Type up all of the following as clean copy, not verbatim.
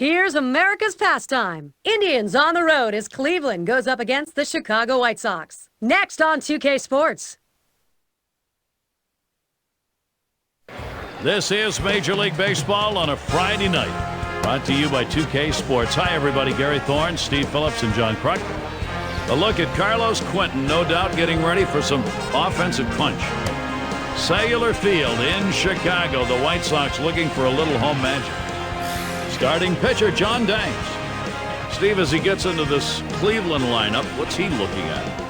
Here's America's pastime. Indians on the road as Cleveland goes up against the Chicago White Sox. Next on 2K Sports. This is Major League Baseball on a Friday night. Brought to you by 2K Sports. Hi, everybody. Gary Thorne, Steve Phillips, and John Kruk. A look at Carlos Quentin, no doubt getting ready for some offensive punch. Cellular Field in Chicago. The White Sox looking for a little home magic. Starting pitcher, John Danks. Steve, as he gets into this Cleveland lineup, what's he looking at?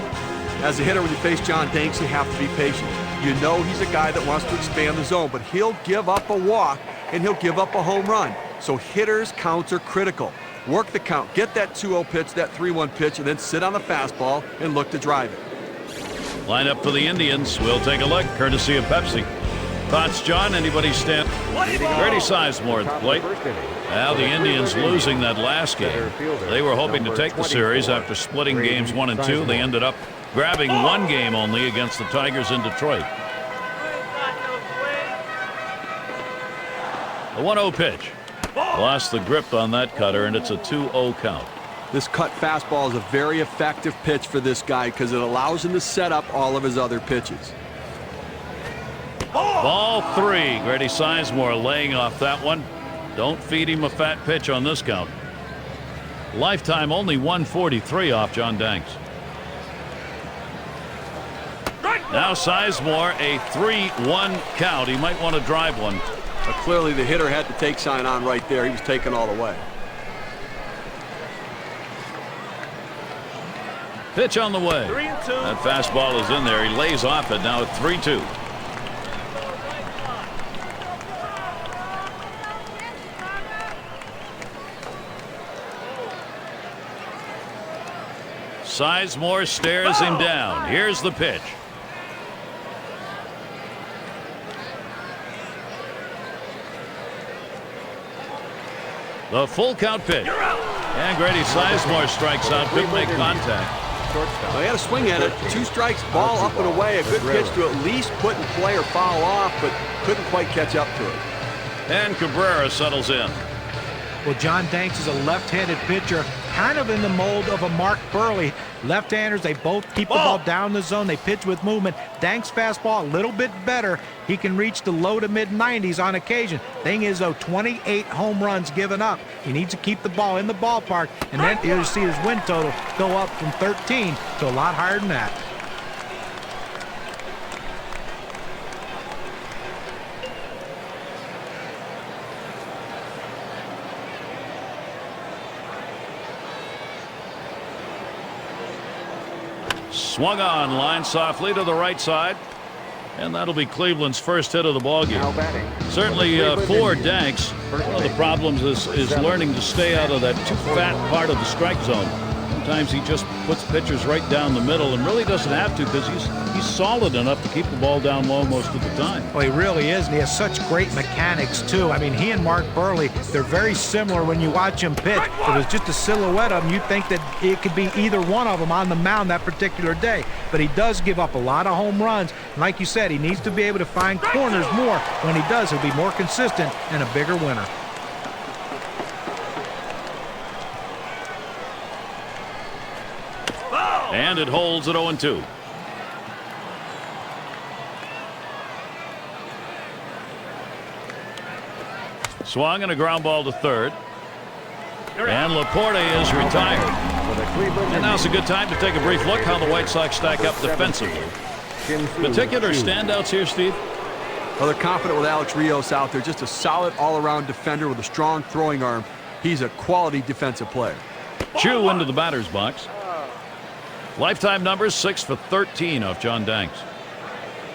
As a hitter, when you face John Danks, you have to be patient. You know he's a guy that wants to expand the zone, but he'll give up a walk and he'll give up a home run. So hitters' counts are critical. Work the count, get that 2-0 pitch, that 3-1 pitch, and then sit on the fastball and look to drive it. Lineup for the Indians. We'll take a look, courtesy of Pepsi. Thoughts, John? Anybody stand? Grady Sizemore at the plate. Now the Indians losing that last game. They were hoping to take the series after splitting games 1 and 2. They ended up grabbing one game only against the Tigers in Detroit. A 1-0 pitch. Lost the grip on that cutter, and it's a 2-0 count. This cut fastball is a very effective pitch for this guy because it allows him to set up all of his other pitches. Ball 3. Grady Sizemore laying off that one. Don't feed him a fat pitch on this count. Lifetime only 143 off John Danks. Now Sizemore, a 3-1 count. He might want to drive one. But clearly the hitter had the take sign on right there. He was taken all the way. Pitch on the way. That fastball is in there. He lays off it. Now at 3-2. Sizemore stares him down. Here's the pitch. The full count pitch. And Grady Sizemore strikes out. Couldn't make contact. Well, he had a swing at it. 2 strikes, ball up and away. A good pitch to at least put in play or foul off, but couldn't quite catch up to it. And Cabrera settles in. Well, John Danks is a left-handed pitcher, kind of in the mold of a Mark Burley. Left-handers, they both keep the ball down the zone. They pitch with movement. Danks' fastball a little bit better. He can reach the low to mid-90s on occasion. Thing is, though, 28 home runs given up. He needs to keep the ball in the ballpark, and then you'll see his win total go up from 13 to a lot higher than that. Swung on, line softly to the right side, and that'll be Cleveland's first hit of the ballgame. Certainly for Danks, one of the problems is learning to stay out of that too fat part of the strike zone. Sometimes he just puts pitchers right down the middle and really doesn't have to because he's solid enough to keep the ball down low most of the time. Well, he really is, and he has such great mechanics, too. I mean, he and Mark Burley, they're very similar when you watch him pitch. If it was just a silhouette of them, you'd think that it could be either one of them on the mound that particular day. But he does give up a lot of home runs. And like you said, he needs to be able to find corners more. When he does, he'll be more consistent and a bigger winner. And it holds at 0-2. Swung and a ground ball to third. And Laporte is retired. And now's a good time to take a brief look how the White Sox stack up defensively. Particular standouts here, Steve? Well, they're confident with Alex Rios out there. Just a solid all-around defender with a strong throwing arm. He's a quality defensive player. Chu into the batter's box. Lifetime numbers 6 for 13 off John Danks.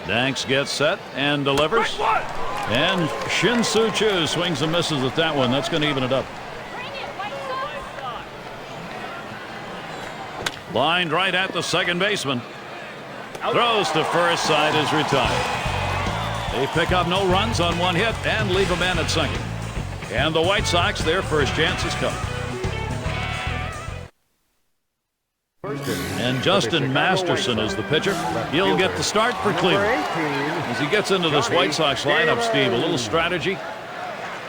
Danks gets set and delivers. And Shin-Soo Choo swings and misses at that one. That's going to even it up. Lined right at the second baseman. Throws to first, side is retired. They pick up no runs on one hit and leave a man at second. And the White Sox, their first chance is coming. And Justin Masterson is the pitcher. He'll get the start for Cleveland. As he gets into this White Sox lineup, Steve, a little strategy.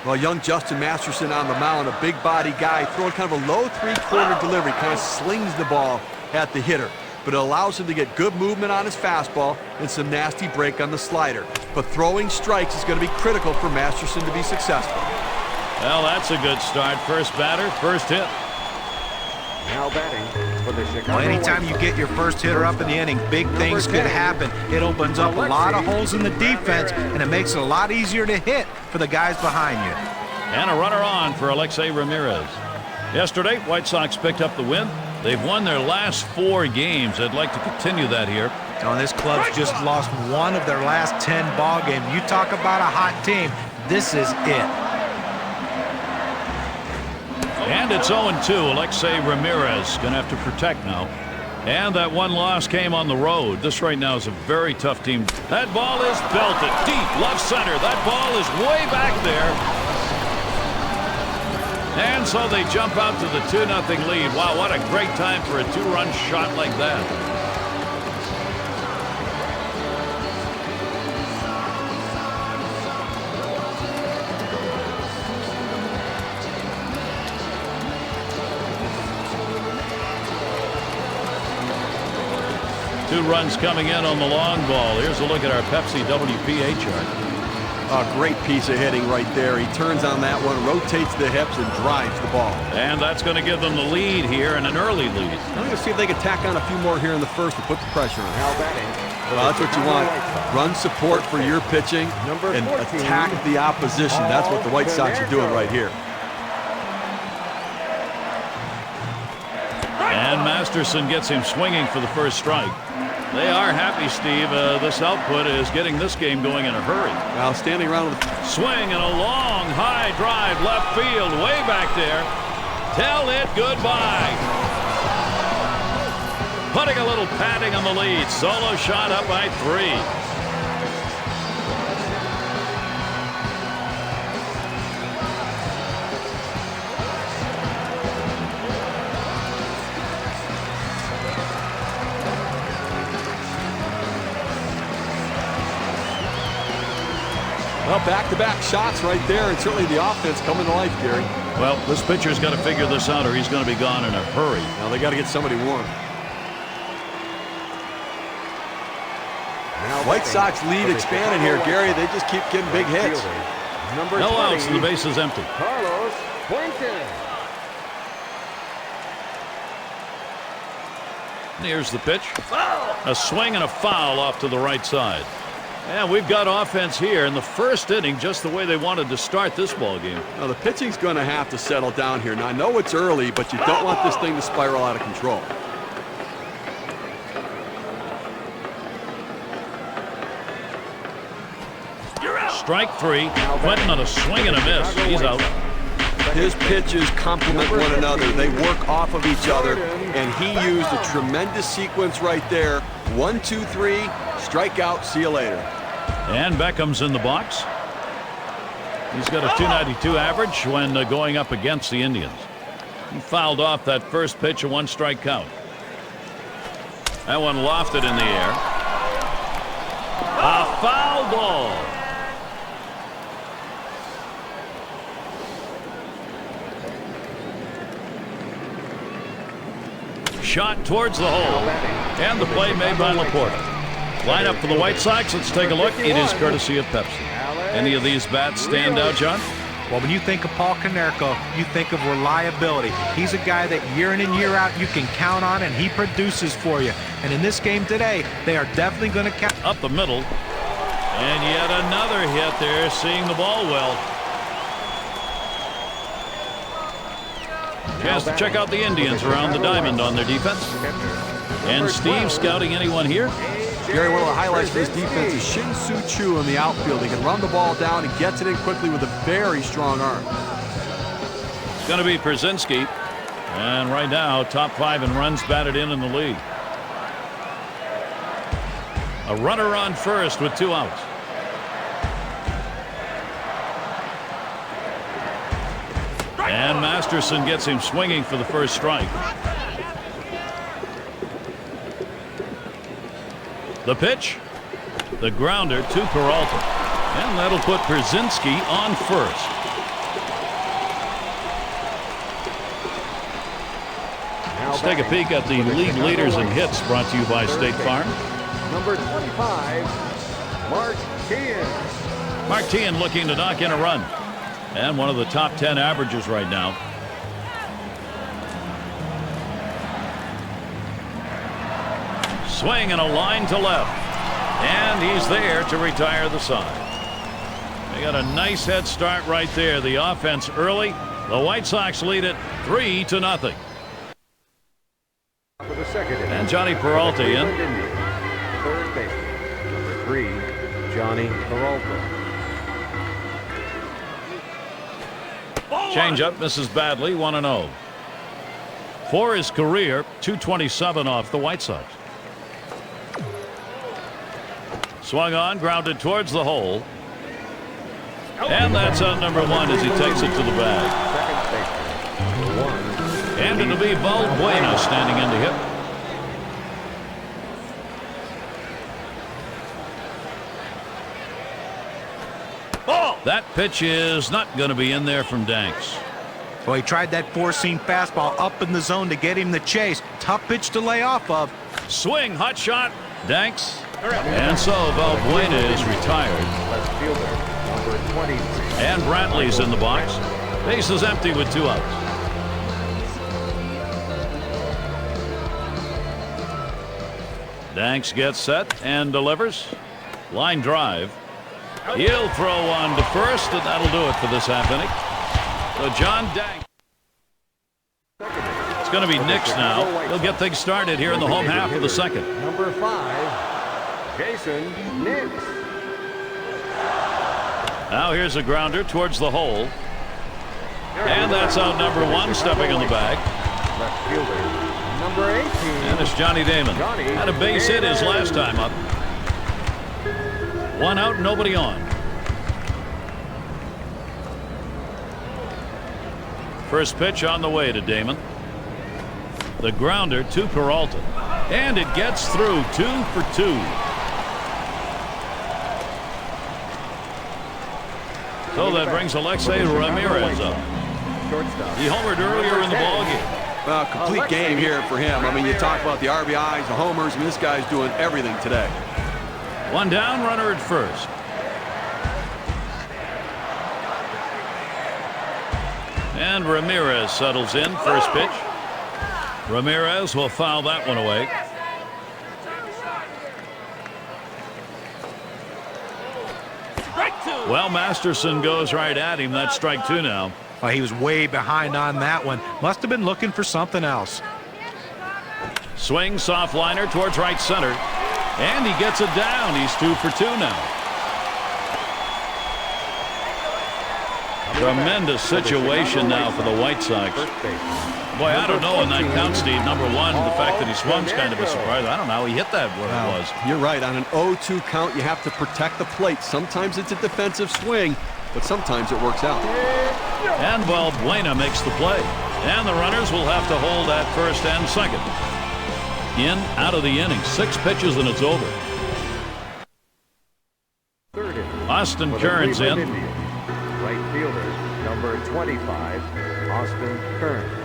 Well, young Justin Masterson on the mound, a big body guy, throwing kind of a low three-quarter delivery, kind of slings the ball at the hitter. But it allows him to get good movement on his fastball and some nasty break on the slider. But throwing strikes is going to be critical for Masterson to be successful. Well, that's a good start. First batter, first hit. Now batting for the Chicago Well, anytime White you Sox. get your first hitter up in the inning, big things could happen. It opens up a lot of holes in the defense, and it makes it a lot easier to hit for the guys behind you. And a runner on for Alexei Ramirez. Yesterday, White Sox picked up the win. They've won their last 4 games. They'd like to continue that here. Oh, this club's just lost one of their last 10 ball games. You talk about a hot team, this is it. And it's 0-2. Alexei Ramirez going to have to protect now. And that one loss came on the road. This right now is a very tough team. That ball is belted deep left center. That ball is way back there. And so they jump out to the 2-0 lead. Wow, what a great time for a 2-run shot like that. Two runs coming in on the long ball. Here's a look at our Pepsi WPA chart. A great piece of hitting right there. He turns on that one, rotates the hips, and drives the ball. And that's going to give them the lead here, and an early lead. I'm going to see if they can tack on a few more here in the first and put the pressure on. Now batting. Well, that's what you want. Run support for your pitching and attack the opposition. That's what the White Sox are doing right here. And Masterson gets him swinging for the first strike. They are happy, Steve. This output is getting this game going in a hurry. Now standing around with Swing and a long high drive left field way back there. Tell it goodbye. Putting a little padding on the lead. Solo shot up by 3. well, back-to-back shots right there, and certainly the offense coming to life, Gary. Well, this pitcher's got to figure this out or he's going to be gone in a hurry. Now they got to get somebody warm. Now White batting Sox lead for the expanding Chicago here, White Gary. Sox. They just keep getting big hits. Fielder, number No outs, 20, and the base is empty. Carlos Quentin. Here's the pitch. A swing and a foul off to the right side. And we've got offense here in the first inning, just the way they wanted to start this ball game. Now the pitching's going to have to settle down here. Now I know it's early, but you don't want this thing to spiral out of control. Strike 3. Quentin on a swing and a miss. He's out. His pitches complement one another. They work off of each other, and he used a tremendous sequence right there. 1, 2, 3, strikeout, see you later. And Beckham's in the box. He's got a 292 average when going up against the Indians. He fouled off that first pitch, a 1-strike count. That one lofted in the air. A foul ball. Shot towards the hole. And the play made by Laporta. Lineup for the White Sox. Let's take a look. It is courtesy of Pepsi. Any of these bats stand out, John? Well, when you think of Paul Konerko, you think of reliability. He's a guy that year in and year out you can count on, and he produces for you. And in this game today, they are definitely going to count. Up the middle. And yet another hit there, seeing the ball well. Chance to check out the Indians around the diamond on their defense. And Steve scouting anyone here? Gary, one of the highlights for this defense is Shin Soo Choo in the outfield. He can run the ball down and gets it in quickly with a very strong arm. It's going to be Przinsky. And right now, top 5 in runs batted in the league. A runner on first with 2 outs. And Masterson gets him swinging for the first strike. The pitch, the grounder to Peralta. And that'll put Przinsky on first. Let's take a peek at the league leaders in hits, brought to you by State Farm. Number 25, Mark Teahan. Mark Teahan looking to knock in a run. And one of the top 10 averages right now. Swing and a line to left. And he's there to retire the side. They got a nice head start right there. The offense early. The White Sox lead it 3-0. For the second inning, And Johnny Peralta in. third base, number 3, Johnny Peralta. Changeup misses badly, 1-0. For his career, 227 off the White Sox. Swung on, grounded towards the hole. And that's out number 1 as he takes it to the bag. Second baseman, number 1. And it'll be Valbuena standing in to hit. That pitch is not going to be in there from Danks. Well, he tried that four-seam fastball up in the zone to get him the chase. Tough pitch to lay off of. Swing, hot shot, Danks. And so Valbuena is retired. Left fielder, number 23. And Brantley's in the box. Base is empty with 2 outs. Danks gets set and delivers. Line drive. He'll throw one to first, and that'll do it for this half inning. So John Danks. It's going to be Nix now. He'll get things started here in the home half of the second. Number 5, Jason Nix. Now here's a grounder towards the hole. And that's out number 1, stepping in the bag. Left fielder, number 18. And it's Johnny Damon. Had a base hit his last time up. 1 out, nobody on. First pitch on the way to Damon. The grounder to Peralta. And it gets through, 2 for 2. So that brings Alexei Ramirez up. Shortstop. He homered earlier in the ballgame. Well, complete game here for him. I mean, you talk about the RBIs, the homers, and this guy's doing everything today. 1 down, runner at first. And Ramirez settles in, first pitch. Ramirez will foul that one away. Well, Masterson goes right at him. That's strike 2 now. Well, he was way behind on that one. Must have been looking for something else. Swing, soft liner towards right center. And he gets it down. He's 2 for 2 now. Tremendous situation now for the White Sox. Boy, I don't know in that count, Steve. Number 1, the fact that he swung's kind of a surprise. I don't know how he hit that where it was. You're right. On an 0-2 count, you have to protect the plate. Sometimes it's a defensive swing, but sometimes it works out. And Valbuena makes the play. And the runners will have to hold at first and second. In, out of the inning. 6 pitches and it's over. Austin Kearns in. Right fielder, number 25, Austin Kearns.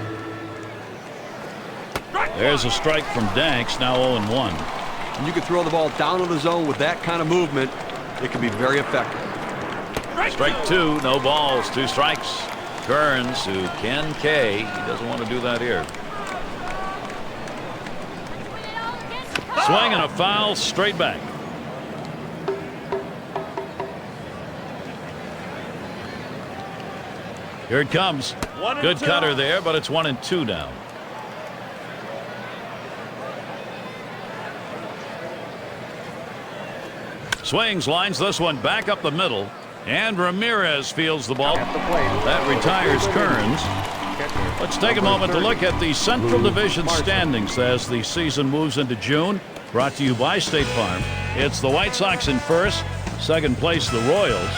There's a strike from Danks, now 0-1. And you can throw the ball down in the zone with that kind of movement. It can be very effective. Strike 2, no balls, 2 strikes. Kearns, who can K, he doesn't want to do that here. Swing and a foul, straight back. Here it comes. Good cutter there, but it's 1-2 now. Swings, lines this one back up the middle, and Ramirez fields the ball. That retires Kearns. Let's take a moment to look at the Central Division standings as the season moves into June. Brought to you by State Farm. It's the White Sox in first. Second place, the Royals.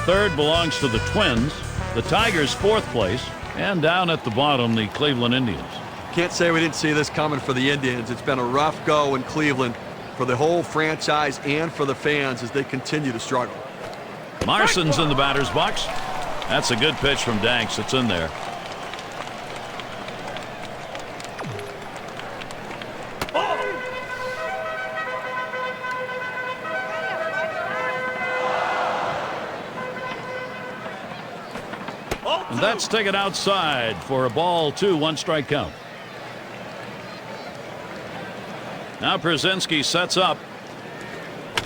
Third belongs to the Twins. The Tigers, 4th place. And down at the bottom, the Cleveland Indians. Can't say we didn't see this coming for the Indians. It's been a rough go in Cleveland for the whole franchise and for the fans as they continue to struggle. Marson's in the batter's box. That's a good pitch from Danks. It's in there. And that's taken outside for a ball 2, 1 strike count. Now Przinsky sets up.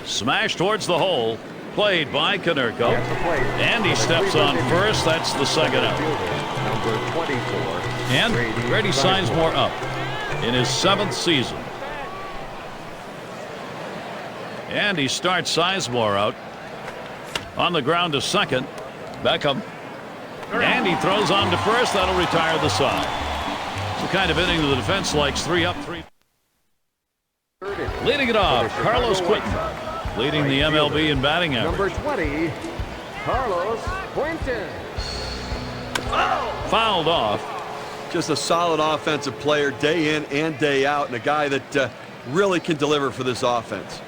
Smash towards the hole. Played by Konerko. And he steps on first. That's the second out. Number 24. And Grady Sizemore up in his 7th season. And he starts Sizemore out on the ground to second. Beckham. And he throws on to first. That'll retire the side. It's the kind of inning the defense likes. 3 up, 3. Leading it off, Carlos Quentin. Leading the MLB in batting average. Number 20, Carlos Quentin. Fouled off. Just a solid offensive player day in and day out, and a guy that really can deliver for this offense.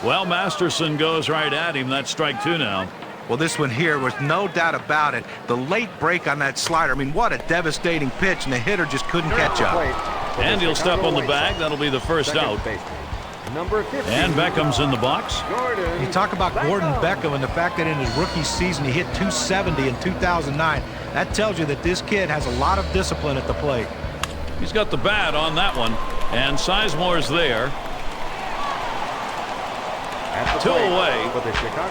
Well, Masterson goes right at him. That's strike 2 now. Well, this one here was no doubt about it. The late break on that slider. I mean, what a devastating pitch, and the hitter just couldn't catch up. And he'll step on the bag. That'll be the first out. Number 50. And Beckham's in the box. You talk about Gordon Beckham and the fact that in his rookie season he hit .270 in 2009. That tells you that this kid has a lot of discipline at the plate. He's got the bat on that one. And Sizemore's there. 2 away.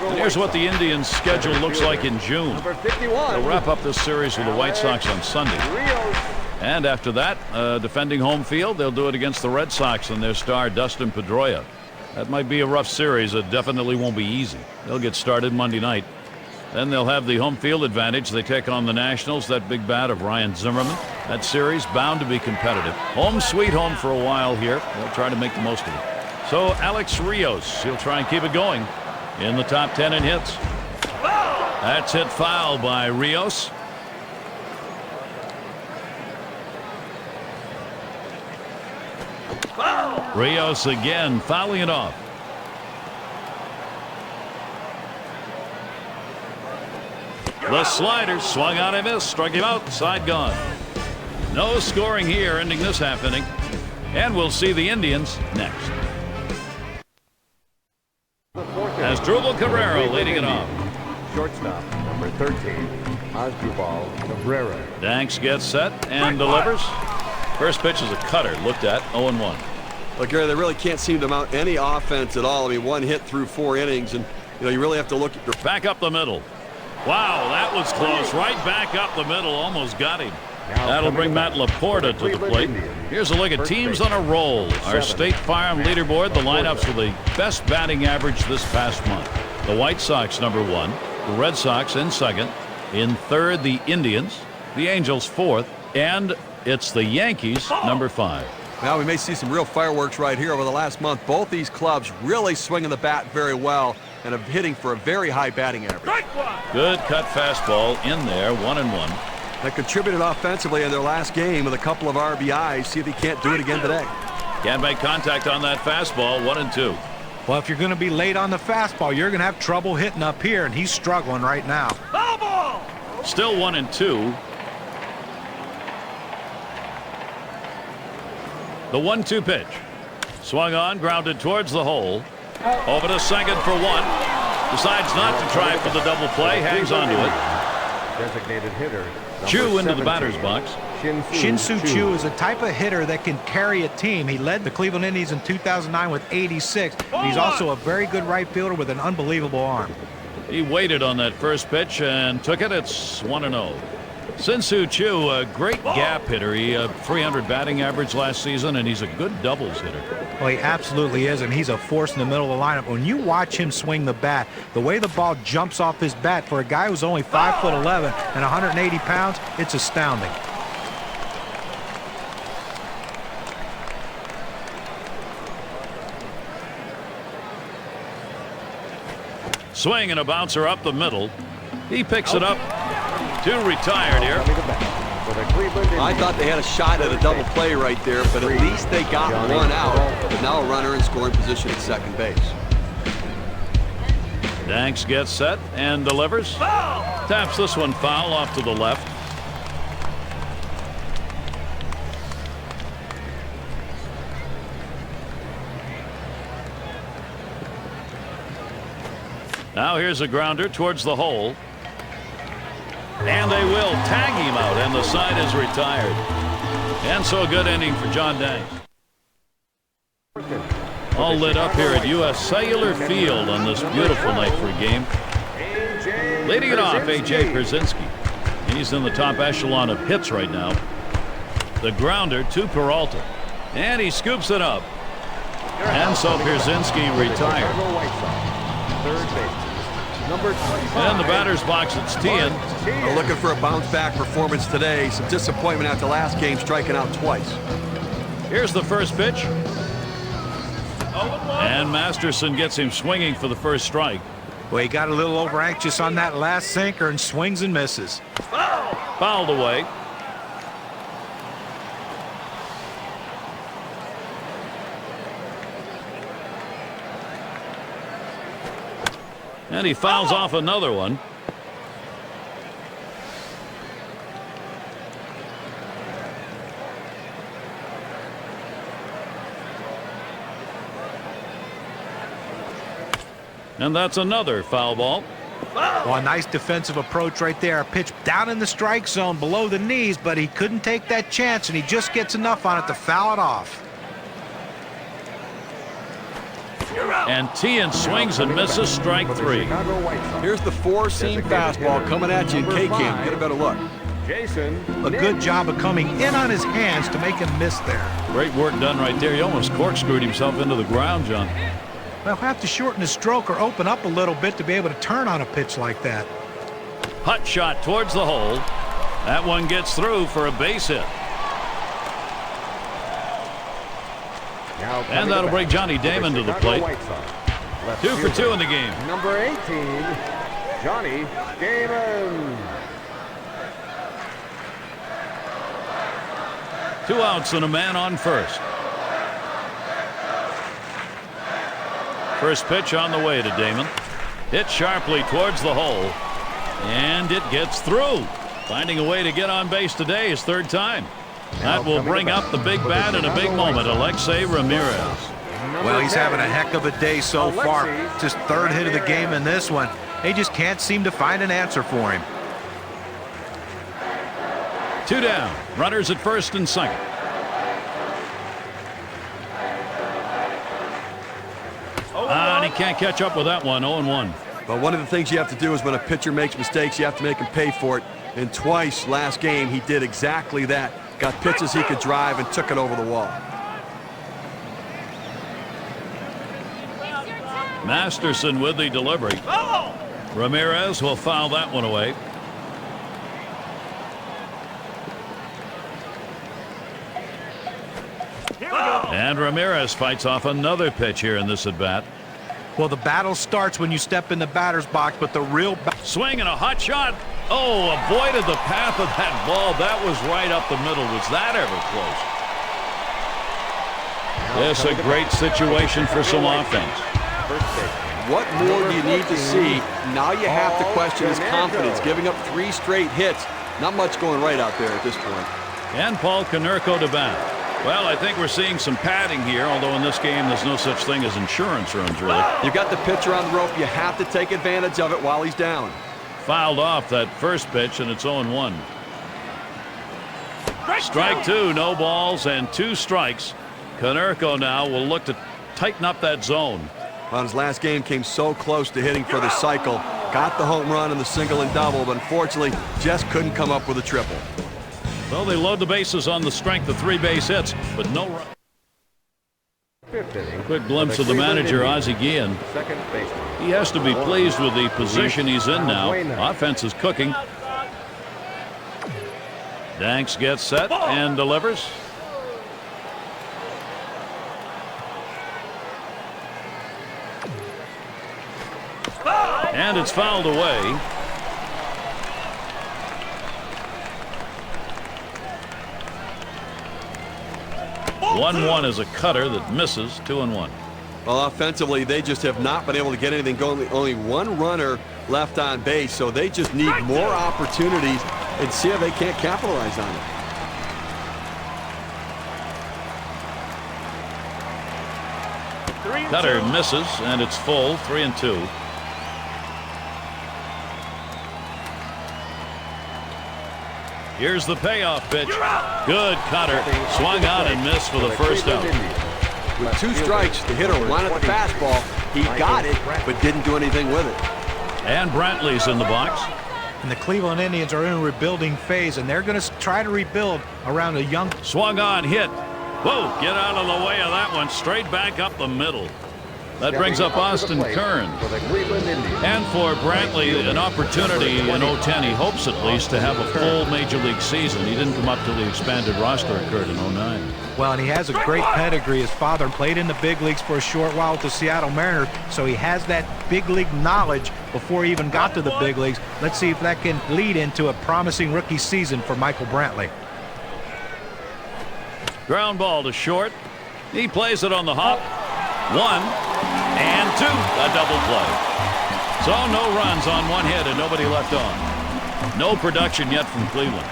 And here's what the Indians' schedule looks like in June. Number 51. They'll wrap up this series with the White Sox on Sunday. And after that, defending home field, they'll do it against the Red Sox and their star Dustin Pedroia. That might be a rough series. It definitely won't be easy. They'll get started Monday night. Then they'll have the home field advantage. They take on the Nationals, that big bat of Ryan Zimmerman. That series bound to be competitive. Home sweet home for a while here. They'll try to make the most of it. So Alex Rios, he'll try and keep it going in the top 10 in hits. That's hit foul by Rios. Rios again fouling it off. The slider swung on and missed. Struck him out. Side gone. No scoring here ending this half inning. And we'll see the Indians next. As Drupal Cabrera leading it off. Shortstop, number 13, Asdrubal Cabrera. Danks gets set and delivers. First pitch is a cutter. Looked at 0-1. Look, Gary, they really can't seem to mount any offense at all. I mean, 1 hit through 4 innings, and you really have to look at your back up the middle. Wow, that was close. Right back up the middle. Almost got him. That'll bring Matt Laporta to the plate. Here's a look at teams on a roll. Our State Farm leaderboard, the lineups with the best batting average this past month. The White Sox #1, the Red Sox in 2nd, in 3rd the Indians, the Angels 4th, and it's the Yankees #5. Now we may see some real fireworks right here over the last month. Both these clubs really swinging the bat very well and hitting for a very high batting average. Good cut fastball in there, 1-1. They contributed offensively in their last game with a couple of RBIs. See if he can't do it again today. Can't make contact on that fastball. 1-2. Well, if you're going to be late on the fastball, you're going to have trouble hitting up here, and he's struggling right now. Still 1-2. The 1-2 pitch. Swung on, grounded towards the hole. Over to second for 1. Decides not to try for the double play. Hangs on to it. Designated hitter. Chu into the batter's box. Shin-Soo Choo is a type of hitter that can carry a team. He led the Cleveland Indians in 2009 with 86. He's also a very good right fielder with an unbelievable arm. He waited on that first pitch and took it. It's 1-0. Shin-Soo Choo, a great gap hitter. He had 300 batting average last season, and he's a good doubles hitter. Well, he absolutely is, and he's a force in the middle of the lineup. When you watch him swing the bat, the way the ball jumps off his bat for a guy who's only 5'11" and 180 pounds, it's astounding. Swing and a bouncer up the middle. He picks it up. 2 retired here. I thought they had a shot at a double play right there, but at least they got 1 out. But now a runner in scoring position at second base. Danks gets set and delivers. Taps this one foul off to the left. Now here's a grounder towards the hole. And they will tag him out, and the side is retired. And so a good inning for John Danks. All lit up here at U.S. Cellular Field on this beautiful night for a game. Leading it off, A.J. Pierzynski. He's in the top echelon of hits right now. The grounder to Peralta. And he scoops it up. And so Pierzynski retired. Third base. Number 25. And the batter's box, it's Tien. We're looking for a bounce-back performance today. Some disappointment after last game, striking out twice. Here's the first pitch. And Masterson gets him swinging for the first strike. Well, he got a little over anxious on that last sinker and swings and misses. Fouled away. And he fouls off another one. And that's another foul ball. Well, a nice defensive approach right there. A pitch down in the strike zone below the knees, but he couldn't take that chance, and he just gets enough on it to foul it off. And Tien swings and misses, strike three. Here's the four-seam fastball coming at you in K-Cam. Get a better look. Jason. A good job of coming in on his hands to make him miss there. Great work done right there. He almost corkscrewed himself into the ground, John. Well, he'll have to shorten his stroke or open up a little bit to be able to turn on a pitch like that. Hut shot towards the hole. That one gets through for a base hit. And that'll bring Johnny Damon to the plate. 2 for 2 in the game. Number 18, Johnny Damon. 2 outs and a man on first. First pitch on the way to Damon. Hit sharply towards the hole. And it gets through. Finding a way to get on base today his third time. That will bring up the big bat in a big moment, Alexei Ramirez. Well, he's having a heck of a day so far. It's his third hit of the game in this one. They just can't seem to find an answer for him. 2 down. Runners at first and second. And he can't catch up with that one. 0-1. But one of the things you have to do is when a pitcher makes mistakes, you have to make him pay for it. And twice last game, he did exactly that. Got pitches he could drive and took it over the wall. Masterson with the delivery. Ramirez will foul that one away. And Ramirez fights off another pitch here in this at-bat. Well, the battle starts when you step in the batter's box, but the real Swing and a hot shot. Oh, avoided the path of that ball. That was right up the middle. Was that ever close? This is a great situation for some offense. What more do you need to see? Now you have to question his confidence. Giving up 3 straight hits. Not much going right out there at this point. And Paul Konerko to bat. Well, I think we're seeing some padding here, although in this game there's no such thing as insurance runs, really. You got the pitcher on the rope. You have to take advantage of it while he's down. Fouled off that first pitch, and it's 0-1. Strike 2, no balls and 2 strikes. Konerko now will look to tighten up that zone. Well, his last game came so close to hitting for the cycle. Got the home run and the single and double, but unfortunately just couldn't come up with a triple. Well, they load the bases on the strength of 3 base hits, but no run. Quick glimpse of the manager, Ozzie Guillen. Second baseman. He has to be pleased with the position he's in now. Offense is cooking. Danks gets set and delivers. And it's fouled away. One is a cutter that misses. 2-1. Well, offensively, they just have not been able to get anything going. Only 1 runner left on base, so they just need more opportunities and see if they can't capitalize on it. Cutter misses, and it's full. 3-2. Here's the payoff pitch. Good cutter. Swung on and missed for the first out. With 2 strikes, the hitter wanted the fastball. He got it, but didn't do anything with it. And Brantley's in the box. And the Cleveland Indians are in a rebuilding phase, and they're going to try to rebuild around a young. Swung on, hit. Whoa, get out of the way of that one. Straight back up the middle. That brings up Austin Kearns. And for Brantley, an opportunity in 2010. He hopes at least to have a full major league season. He didn't come up till the expanded roster occurred in 2009. Well, and he has a great pedigree. His father played in the big leagues for a short while with the Seattle Mariners, so he has that big league knowledge before he even got to the big leagues. Let's see if that can lead into a promising rookie season for Michael Brantley. Ground ball to short. He plays it on the hop. 1 and 2. A double play. So no runs on 1 hit and nobody left on. No production yet from Cleveland.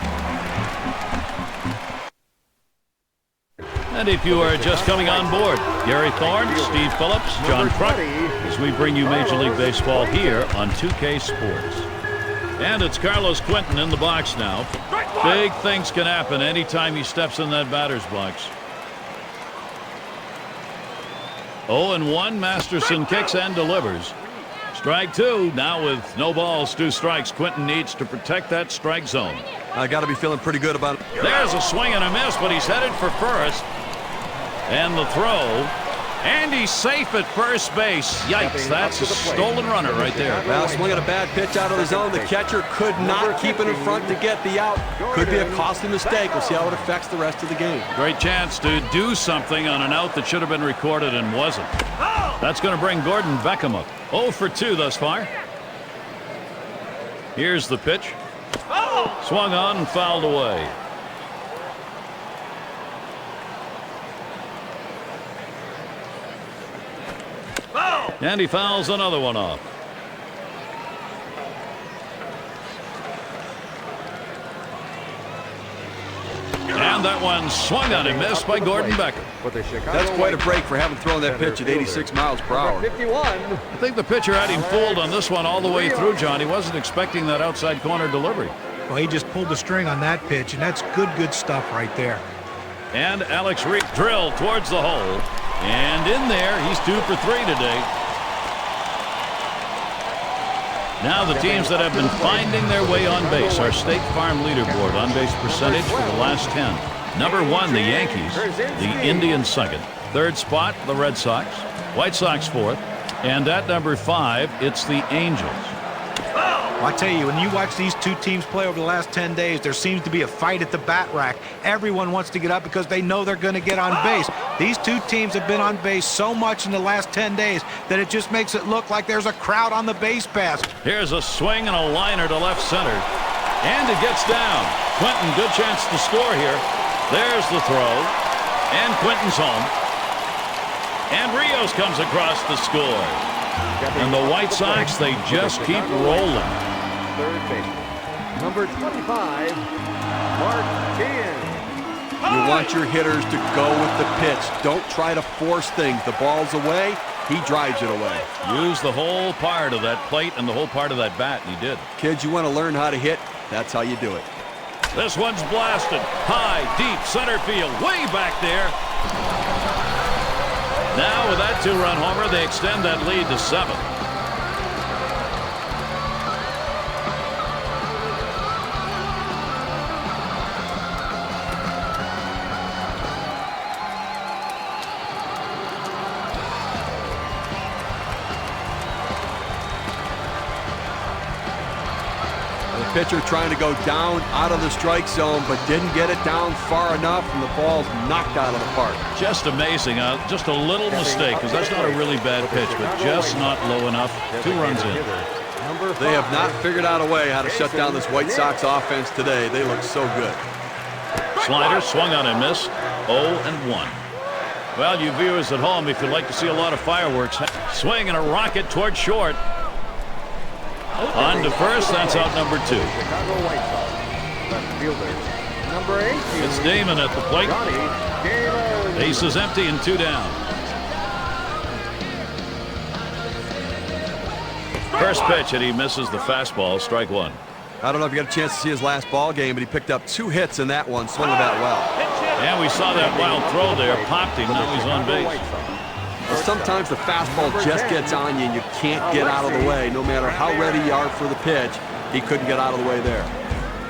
And if you are just coming on board, Gary Thorne, Steve Phillips, John Kruk, as we bring you Major League Baseball here on 2K Sports. And it's Carlos Quentin in the box now. Big things can happen anytime he steps in that batter's box. 0-1, Masterson kicks and delivers. Strike 2. Now with no balls, 2 strikes, Quentin needs to protect that strike zone. I got to be feeling pretty good about it. There's a swing and a miss, but he's headed for first. And the throw. And he's safe at first base. Yikes, that's a stolen runner right there. Well, swinging a bad pitch out of the zone. The catcher could not keep it in front to get the out. Could be a costly mistake. We'll see how it affects the rest of the game. Great chance to do something on an out that should have been recorded and wasn't. That's going to bring Gordon Beckham up. 0 for 2 thus far. Here's the pitch. Swung on and fouled away. And he fouls another one off. And that one swung on and missed by Gordon Beckham. That's quite a break for having thrown that pitch at 86 miles per hour. 51. I think the pitcher had him fooled on this one all the way through, John. He wasn't expecting that outside corner delivery. Well, he just pulled the string on that pitch, and that's good stuff right there. And Alex Reed drilled towards the hole. And in there, he's 2 for 3 today. Now the teams that have been finding their way on base. Our State Farm leaderboard on base percentage for the last 10. Number 1, the Yankees. The Indians second. Third spot, the Red Sox. White Sox fourth. And at number 5, it's the Angels. Well, I tell you, when you watch these 2 teams play over the last 10 days, there seems to be a fight at the bat rack. Everyone wants to get up because they know they're going to get on base. These 2 teams have been on base so much in the last 10 days that it just makes it look like there's a crowd on the base pass. Here's a swing and a liner to left center. And it gets down. Quentin, good chance to score here. There's the throw. And Quentin's home. And Rios comes across to score. And the White Sox, they just keep rolling. Third baseman, number 25, Martin. You want your hitters to go with the pitch. Don't try to force things. The ball's away. He drives it away. Use the whole part of that plate and the whole part of that bat, and he did. Kids, you want to learn how to hit? That's how you do it. This one's blasted. High, deep, center field, way back there. Now with that 2-run homer, they extend that lead to 7. Pitcher trying to go down out of the strike zone, but didn't get it down far enough, and the ball's knocked out of the park. Just amazing. Just a little mistake, because that's not a really bad pitch, but just not low enough. 2 runs in. They have not figured out a way how to shut down this White Sox offense today. They look so good. Slider swung on and missed. 0-1. Well, you viewers at home, if you'd like to see a lot of fireworks, swing and a rocket toward short. On to first, that's out number 2. Chicago White Sox. Left fielder, number 18. It's Damon at the plate. Johnny Damon. Base is empty and 2 down. First pitch, and he misses the fastball. Strike 1. I don't know if you got a chance to see his last ball game, but he picked up 2 hits in that one, swung the bat well. And we saw that wild throw there, popped him, now he's on base. Well, sometimes the fastball just gets on you and you can't get out of the way. No matter how ready you are for the pitch, he couldn't get out of the way there.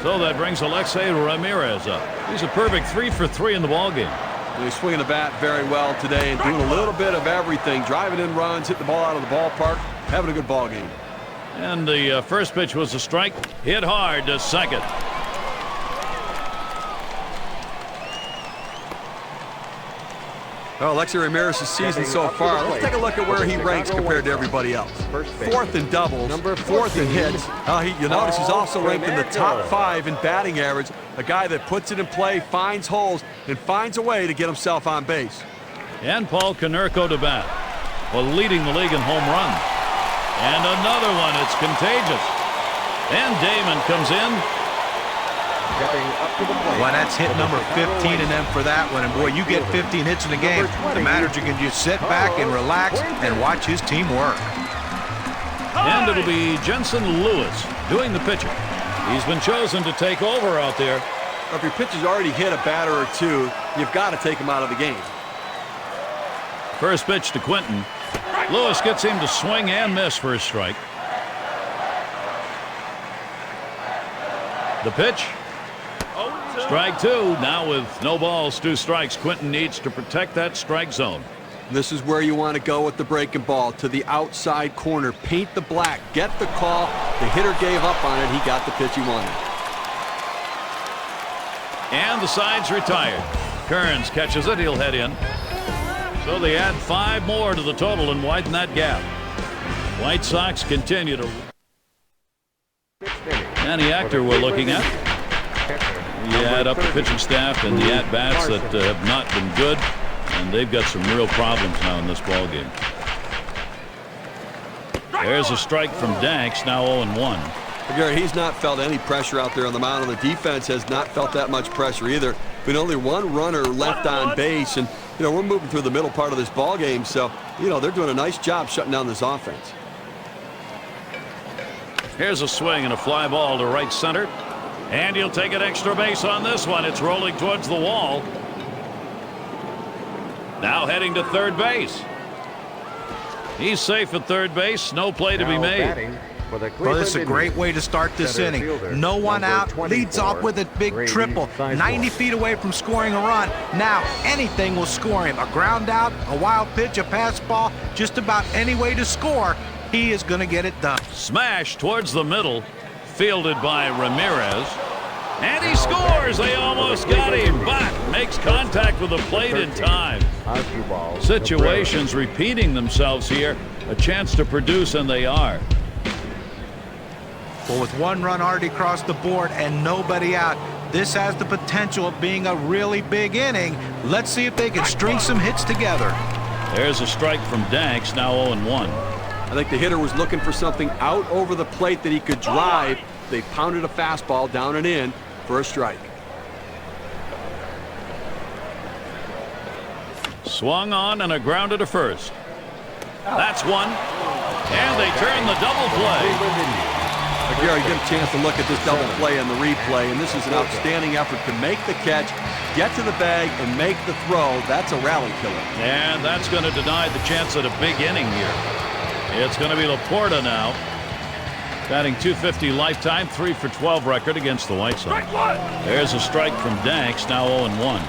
So that brings Alexei Ramirez up. He's a perfect 3 for 3 in the ballgame. And he's swinging the bat very well today and doing a little bit of everything. Driving in runs, hitting the ball out of the ballpark, having a good ball game. And the first pitch was a strike. Hit hard to second. Well, Alexei Ramirez's season so far, let's take a look at where he ranks compared to everybody else. 4th in doubles, 4th in hits. You notice he's also ranked in the top 5 in batting average. A guy that puts it in play, finds holes, and finds a way to get himself on base. And Paul Konerko to bat. Well, leading the league in home runs. And another one. It's contagious. And Damon comes in. Well, that's hit number 15 in them for that one. And, boy, you get 15 hits in the game. The manager can just sit back and relax and watch his team work. And it'll be Jensen Lewis doing the pitching. He's been chosen to take over out there. If your pitcher's already hit a batter or 2, you've got to take him out of the game. First pitch to Quinton. Lewis gets him to swing and miss for a strike. The pitch. Strike 2. Now with no balls, 2 strikes, Quinton needs to protect that strike zone. This is where you want to go with the breaking ball, to the outside corner. Paint the black. Get the call. The hitter gave up on it. He got the pitch he wanted. And the side's retired. Kearns catches it. He'll head in. So they add 5 more to the total and widen that gap. White Sox continue to. And the actor we're looking at. You add up the pitching staff and the at-bats that have not been good, and they've got some real problems now in this ball game. There's a strike from Danks, now 0-1. Gary, he's not felt any pressure out there on the mound, and the defense has not felt that much pressure either. With only 1 runner left on base, and we're moving through the middle part of this ball game, so they're doing a nice job shutting down this offense. Here's a swing and a fly ball to right center. And he'll take an extra base on this one. It's rolling towards the wall. Now heading to third base. He's safe at third base. No play to be made. Well, this is a great way to start this inning. No one out. Leads off with a big triple. 90 feet away from scoring a run. Now anything will score him. A ground out, a wild pitch, a pass ball. Just about any way to score. He is going to get it done. Smash towards the middle. Fielded by Ramirez. And he scores. They almost got him, but makes contact with the plate in time. Situations repeating themselves here. A chance to produce, and they are. Well, with 1 run already across the board and nobody out, this has the potential of being a really big inning. Let's see if they can string some hits together. There's a strike from Danks, now 0-1. I think the hitter was looking for something out over the plate that he could drive. They pounded a fastball down and in for a strike. Swung on and a grounder to first. That's one. And they turn the double play. Gary, get a chance to look at this double play and the replay, and this is an outstanding effort to make the catch, get to the bag, and make the throw. That's a rally killer. And that's going to deny the chance at a big inning here. It's going to be Laporta now. Batting .250 lifetime, 3 for 12 record against the White Sox. There's a strike from Danks, now 0-1.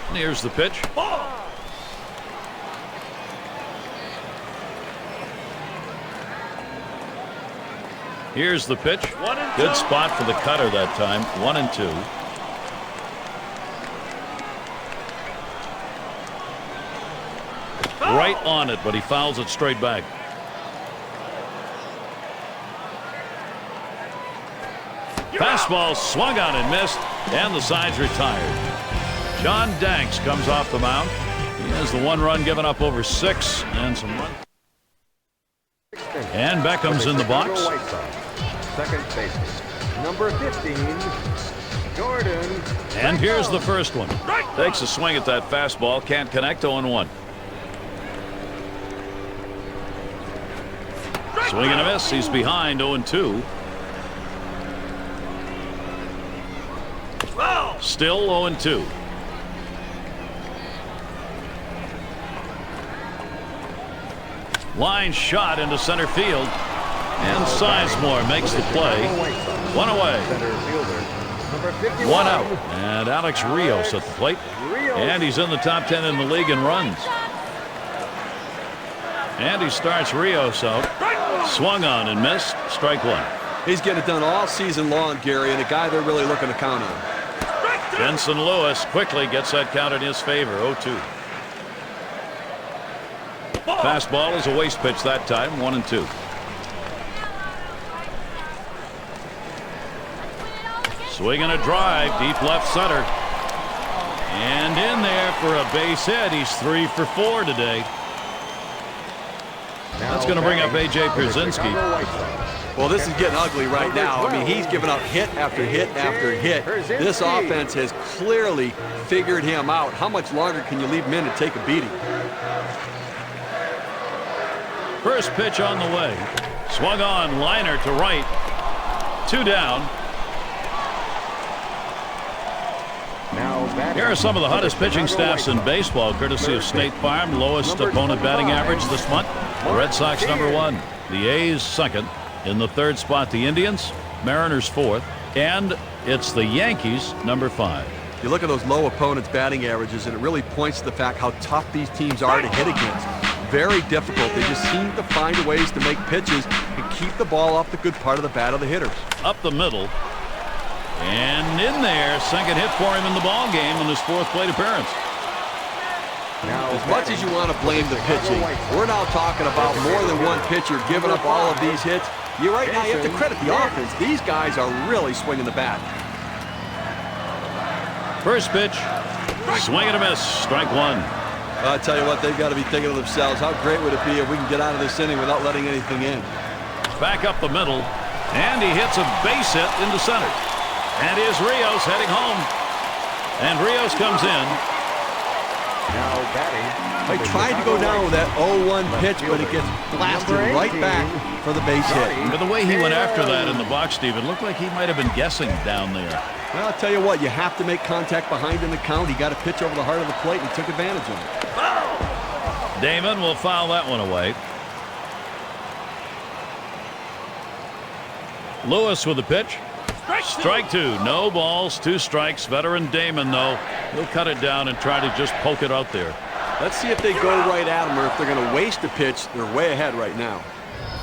And here's the pitch. Here's the pitch. Good spot for the cutter that time. 1-2. Right on it, but he fouls it straight back. Fastball swung on and missed, and the side's retired. John Danks comes off the mound. He has the 1 run given up over 6 and some run. And Beckham's in the box. Second baseman, number 15, Jordan. And here's the first one. Takes a swing at that fastball, can't connect. 0-1. Swing and a miss. He's behind 0-2. Still 0-2. Line shot into center field. And Sizemore makes the play. One away. One out. And Alex Rios at the plate. And he's in the top 10 in the league in runs. And he starts Rios out. Swung on and missed. Strike one. He's getting it done all season long, Gary, and a guy they're really looking to count on. Benson Lewis quickly gets that count in his favor. 0-2. Fastball is a waste pitch that time. 1-2. Swing and a drive deep left center. And in there for a base hit. He's 3 for 4 today. That's going to bring up A.J. Pierzynski. Well, this is getting ugly right now. I mean, he's given up hit after hit after hit. This offense has clearly figured him out. How much longer can you leave him in and take a beating? First pitch on the way. Swung on, liner to right. 2 down. Here are some of the hottest pitching staffs in baseball, courtesy of State Farm. Lowest opponent batting average this month. The Red Sox #1. The A's 2nd. In the 3rd spot, the Indians. Mariners 4th. And it's the Yankees #5. You look at those low opponents' batting averages, and it really points to the fact how tough these teams are to hit against. Very difficult. They just seem to find ways to make pitches and keep the ball off the good part of the bat of the hitters. Up the middle. And in there, second hit for him in the ball game in his 4th plate appearance. As much as you want to blame the pitching, we're now talking about more than one pitcher giving up all of these hits. Right now, you have to credit the offense. These guys are really swinging the bat. First pitch. Swing and a miss. Strike one. I tell you what, they've got to be thinking to themselves, how great would it be if we can get out of this inning without letting anything in. Back up the middle. And he hits a base hit into center. And here's Rios heading home. And Rios comes in. Now batting. They tried to go down with that 0-1 pitch, but it gets blasted right back for the base hit. But the way he went after that in the box, Steve, it looked like he might have been guessing down there. Well, I'll tell you what, you have to make contact behind in the count. He got a pitch over the heart of the plate and he took advantage of it. Damon will foul that one away. Lewis with the pitch. Strike 2. No balls, 2 strikes. Veteran Damon, though, he'll cut it down and try to just poke it out there. Let's see if they go right at him, or if they're going to waste a pitch. They're way ahead right now.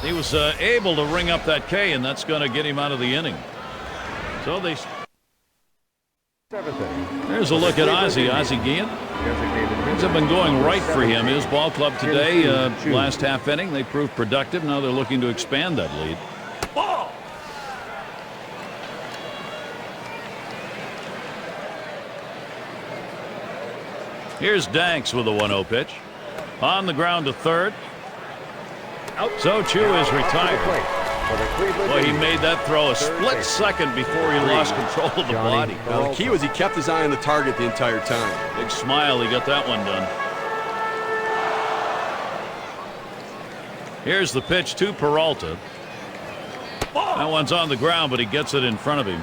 He was able to ring up that K, and that's going to get him out of the inning. So they... There's a look at Ozzie Guillen. Things have been going right for him. His ball club today, last half inning, they proved productive. Now they're looking to expand that lead. Here's Danks with a 1-0 pitch. On the ground to third. So Chu is retired. Boy, he made that throw a split second before he lost control of the body. Well, the key was he kept his eye on the target the entire time. Big smile, he got that one done. Here's the pitch to Peralta. That one's on the ground, but he gets it in front of him.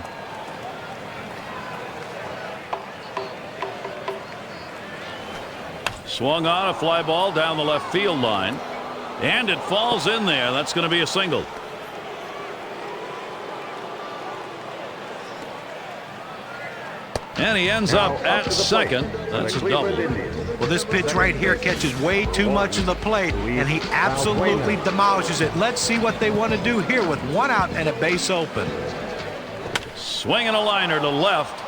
Swung on a fly ball down the left field line. And it falls in there. That's going to be a single. And he ends up at second. That's a double. Well, this pitch right here catches way too much of the plate, and he absolutely demolishes it. Let's see what they want to do here with 1 out and a base open. Swinging a liner to left.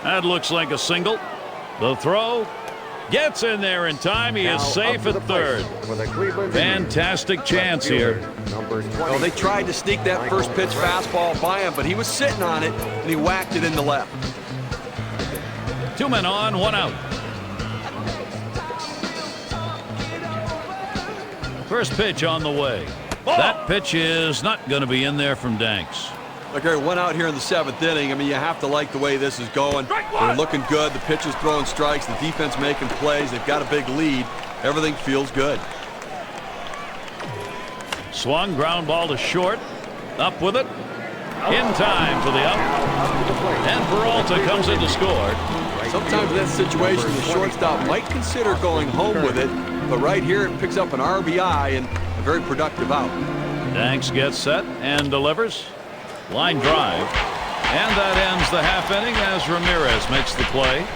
That looks like a single. The throw gets in there in time. He is safe at third. Fantastic chance here. Well, they tried to sneak that first pitch fastball by him, but he was sitting on it, and he whacked it in the left. 2 men on, 1 out. First pitch on the way. That pitch is not going to be in there from Danks. Look, Gary, 1 out here in the 7th inning. I mean, you have to like the way this is going. They're looking good. The pitcher's throwing strikes. The defense making plays. They've got a big lead. Everything feels good. Swung, ground ball to short. Up with it. In time for the up. And Peralta comes in to score. Sometimes in that situation, the shortstop might consider going home with it, but right here it picks up an RBI and a very productive out. Danks gets set and delivers. Line drive. And that ends the half inning as Ramirez makes the play.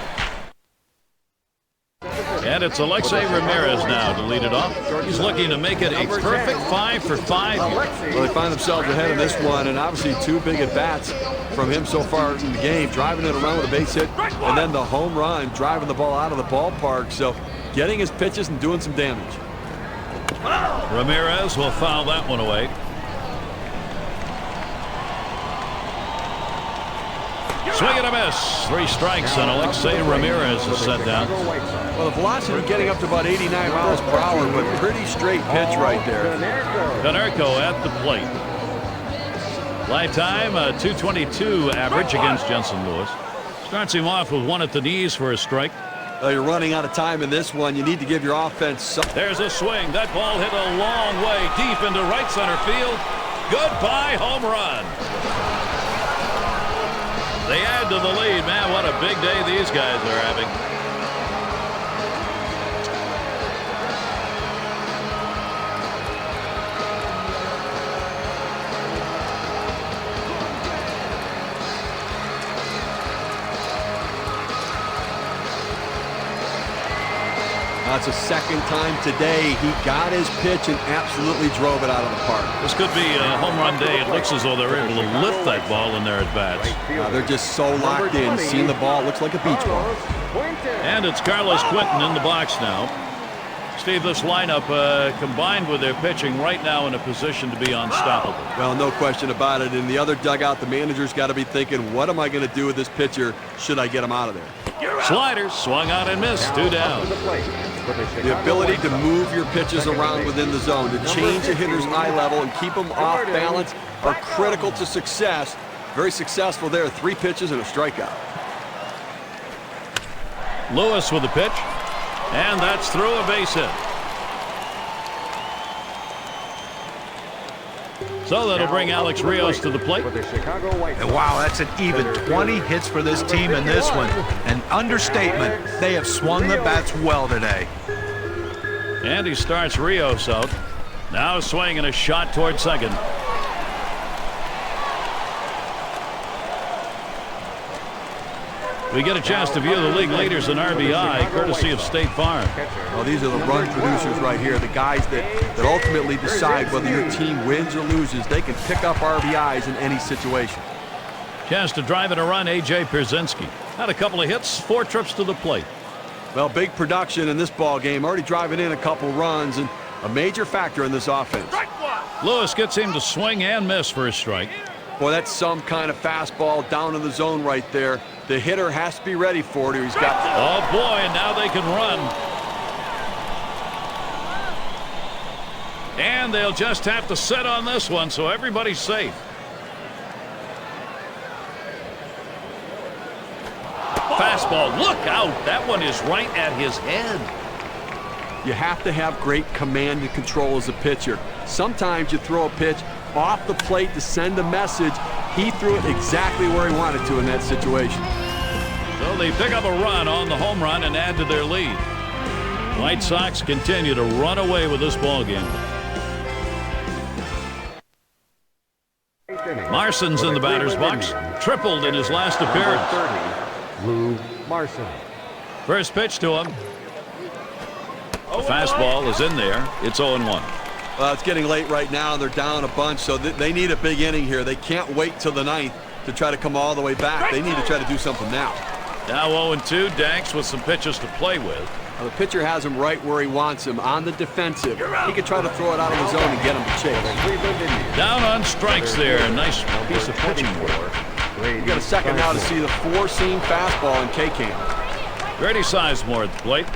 And it's Alexei Ramirez now to lead it off. He's looking to make it a perfect 5 for 5 here. Well, they find themselves ahead in this one, and obviously 2 big at-bats from him so far in the game, driving it around with a base hit, and then the home run, driving the ball out of the ballpark. So getting his pitches and doing some damage. Ramirez will foul that one away. Swing and a miss. 3 strikes, and Alexei Ramirez is set down. Well, the velocity getting up to about 89 miles per hour, but pretty straight pitch right there. Konerko at the plate. Lifetime 222 average against Jensen Lewis. Starts him off with 1 at the knees for a strike. Well, you're running out of time in this one. You need to give your offense some. There's a swing. That ball hit a long way deep into right center field. Goodbye home run. They add to the lead. Man, what a big day these guys are having. That's the second time today he got his pitch and absolutely drove it out of the park. This could be a home run day. It looks as though they're able to lift that ball in their at-bats. They're just so locked in. Seeing the ball, it looks like a beach ball. And it's Carlos Quentin in the box now. Steve, this lineup combined with their pitching right now in a position to be unstoppable. Well, no question about it. In the other dugout, the manager's got to be thinking, what am I going to do with this pitcher? Should I get him out of there? Sliders swung out and missed. 2 down. The ability to move your pitches around within the zone, to change a hitter's eye level and keep them off balance are critical to success. Very successful there. 3 pitches and a strikeout. Lewis with the pitch. And that's through a base hit. So that'll bring Alex Rios to the plate. And wow, that's an even 20 hits for this team in this one. An understatement. They have swung the bats well today. And he starts Rios out. Now swinging a shot toward second. We get a chance to view the league leaders in RBI, courtesy of State Farm. Well, these are the run producers right here, the guys that ultimately decide whether your team wins or loses. They can pick up RBIs in any situation. Chance to drive in a run, A.J. Pierzynski. Had a couple of hits, 4 trips to the plate. Well, big production in this ball game, already driving in a couple runs and a major factor in this offense. Lewis gets him to swing and miss for a strike. Boy, that's some kind of fastball down in the zone right there. The hitter has to be ready for it. He's got. Oh boy, and now they can run. And they'll just have to sit on this one, so everybody's safe. Fastball, look out. That one is right at his head. You have to have great command and control as a pitcher. Sometimes you throw a pitch off the plate to send a message. He threw it exactly where he wanted to in that situation. So they pick up a run on the home run and add to their lead. White Sox continue to run away with this ball game. Marson's in the batter's box. Tripled in his last appearance. Lou Marson. First pitch to him. Fastball is in there. It's 0-1. Well, it's getting late right now. They're down a bunch, so they need a big inning here. They can't wait till the 9th to try to come all the way back. They need to try to do something now. Now 0-2. Danks with some pitches to play with. Well, the pitcher has him right where he wants him, on the defensive. He can try to throw it out of the zone and get him to chase. Down on strikes there. Nice piece of pitching work. You got a second now to see the 4-seam fastball in K-Camp. Grady Sizemore at the plate.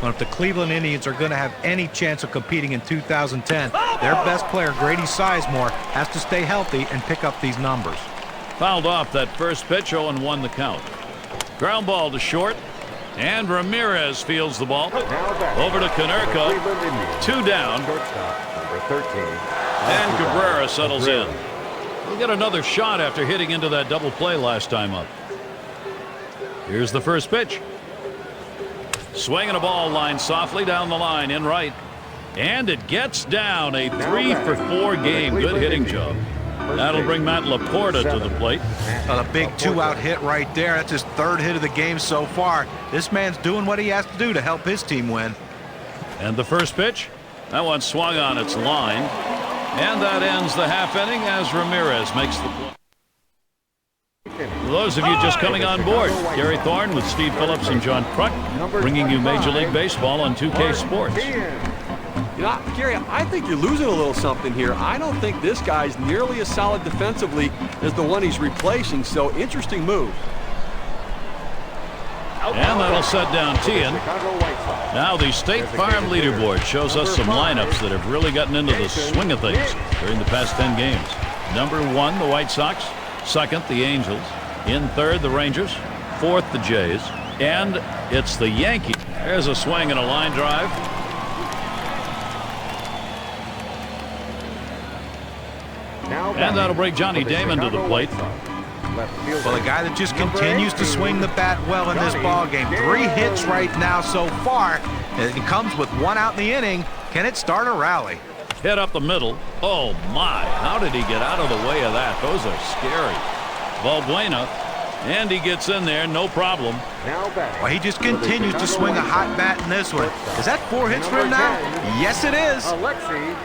Well, if the Cleveland Indians are going to have any chance of competing in 2010, their best player, Grady Sizemore, has to stay healthy and pick up these numbers. Fouled off that first pitch, 0-1 the count. Ground ball to short, and Ramirez fields the ball. Over to Konerko. 2 down. Shortstop, number 13. And Cabrera settles in. We'll get another shot after hitting into that double play last time up. Here's the first pitch. Swinging a ball line softly down the line in right. And it gets down. A 3-for-4 game. Good hitting job. That'll bring Matt Laporta to the plate. A big 2-out hit right there. That's his 3rd hit of the game so far. This man's doing what he has to do to help his team win. And the first pitch. That one swung on its line. And that ends the half inning as Ramirez makes the play. For those of you just coming on board, Gary Thorne with Steve Phillips and John Kruk, bringing you Major League Baseball on 2K Sports. You know, Gary, I think you're losing a little something here. I don't think this guy's nearly as solid defensively as the one he's replacing, so interesting move. And that'll set down Tian. Now the State Farm leaderboard shows us some lineups that have really gotten into the swing of things during the past 10 games. Number 1, the White Sox. 2nd, the Angels. In 3rd, the Rangers. 4th, the Jays. And it's the Yankees. There's a swing and a line drive. And that'll bring Johnny Damon to the plate. Well, a guy that just continues to swing the bat well in this ball game. 3 hits right now so far. It comes with 1 out in the inning. Can it start a rally? Hit up the middle. Oh my, how did he get out of the way of that? Those are scary. Valbuena, and he gets in there, no problem. Well, he just continues to swing a hot bat in this one. Is that 4 hits for him now? Yes, it is. Alexi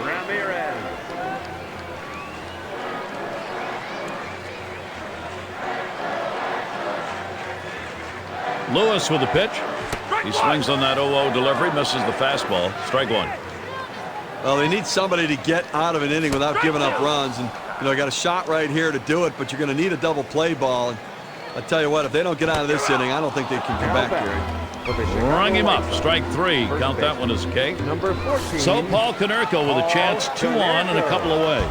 Ramirez. Lewis with the pitch. He swings on that 0-0 delivery, misses the fastball. Strike 1. Well, they need somebody to get out of an inning without giving up runs, and you know, got a shot right here to do it, but you're going to need a double play ball. And I tell you what, if they don't get out of this inning, I don't think they can come back here. Rung him up. Strike 3. Count that one as a cake. Number 14. So Paul Konerko with a chance, 2 on and a couple away.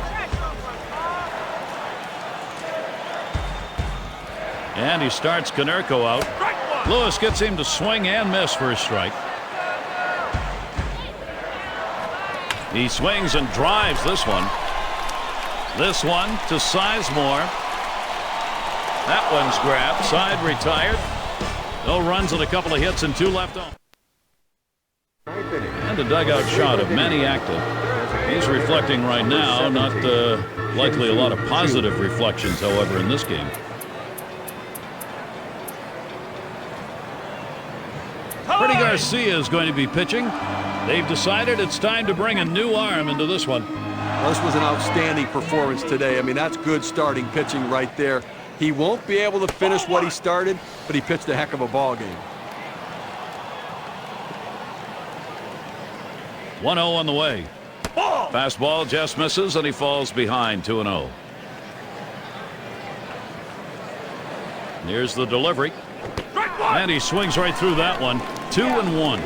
And he starts Konerko out. Lewis gets him to swing and miss for a strike. He swings and drives this one. This one to Sizemore. That one's grabbed. Side retired. No runs and a couple of hits and 2 left on. And a dugout shot of Manny Acta. He's reflecting right now. Not likely a lot of positive reflections, however, in this game. Freddie Garcia is going to be pitching. They've decided it's time to bring a new arm into this one. Well, this was an outstanding performance today. I mean, that's good starting pitching right there. He won't be able to finish what he started, but he pitched a heck of a ball game. 1-0 on the way. Fastball just misses, and he falls behind 2-0. Here's the delivery. And he swings right through that one. 2-1.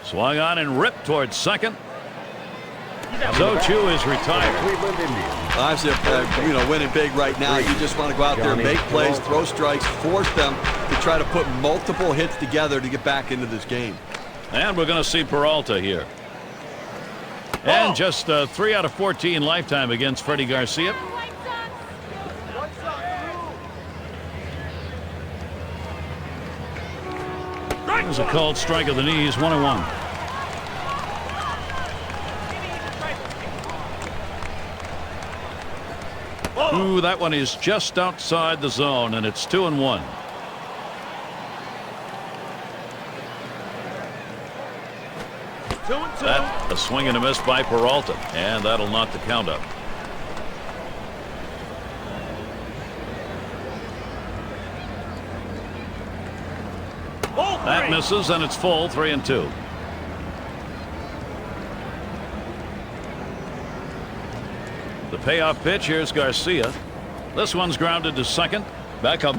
Swung on and ripped towards second. So Chu is retired. Obviously, you know, winning big right now, you just want to go out there, make plays, throw strikes, force them to try to put multiple hits together to get back into this game. And we're going to see Peralta here. And just 3 out of 14 lifetime against Freddie Garcia. There's a called strike of the knees, 1-1. Ooh, that one is just outside the zone, and it's 2-1. That a swing and a miss by Peralta, and that'll knock the count up. That misses, and it's full, 3-2. The payoff pitch, here's Garcia. This one's grounded to second. Back up,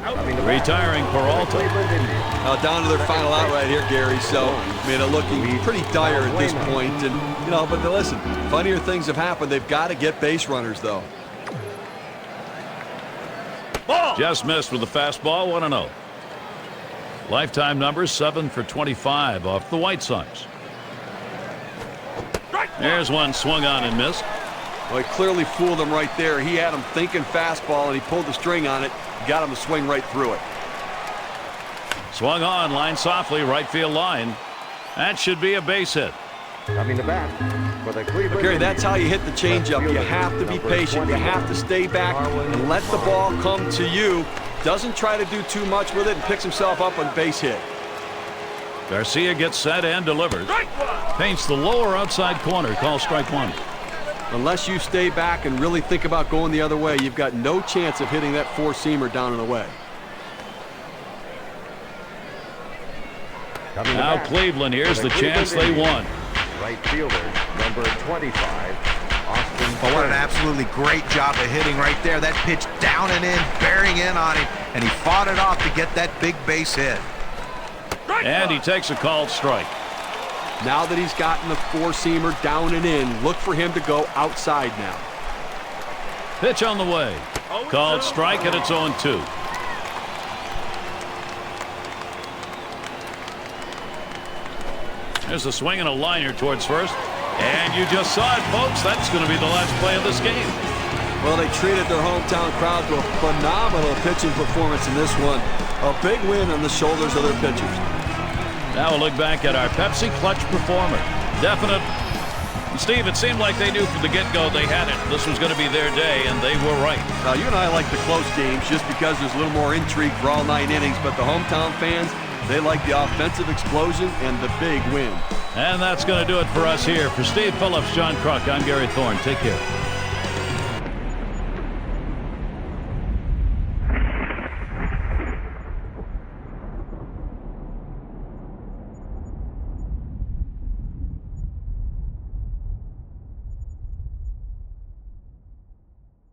retiring Peralta. Down to their final out right here, Gary. So, I mean, they're looking pretty dire at this point. And, you know, but listen, funnier things have happened. They've got to get base runners, though. Just missed with the fastball, 1-0. Lifetime numbers 7 for 25 off the White Sox. There's one swung on and missed. Well, he clearly fooled him right there. He had him thinking fastball, and he pulled the string on it, got him to swing right through it. Swung on, line softly, right field line. That should be a base hit. Coming to bat for the Cleveland. Gary, that's how you hit the changeup. You have to be patient. You have to stay back and let the ball come to you. Doesn't try to do too much with it and picks himself up on base hit. Garcia gets set and delivers. Paints the lower outside corner. Call strike one. Unless you stay back and really think about going the other way, you've got no chance of hitting that four-seamer down and away. Now Cleveland, here's the chance they won. Right fielder, number 25, Austin. Oh, what an absolutely great job of hitting right there. That pitch down and in, bearing in on him, and he fought it off to get that big base hit. And he takes a called strike. Now that he's gotten the four-seamer down and in, look for him to go outside now. Pitch on the way. Called strike, and it's 0-2. There's a swing and a liner towards first. And you just saw it, folks. That's going to be the last play of this game. Well, they treated their hometown crowd to a phenomenal pitching performance in this one. A big win on the shoulders of their pitchers. Now we'll look back at our Pepsi Clutch performer. Definite. Steve, it seemed like they knew from the get-go they had it. This was going to be their day, and they were right. Now, you and I like the close games just because there's a little more intrigue for all 9 innings, but the hometown fans, they like the offensive explosion and the big win. And that's going to do it for us here. For Steve Phillips, John Kruk, I'm Gary Thorne. Take care.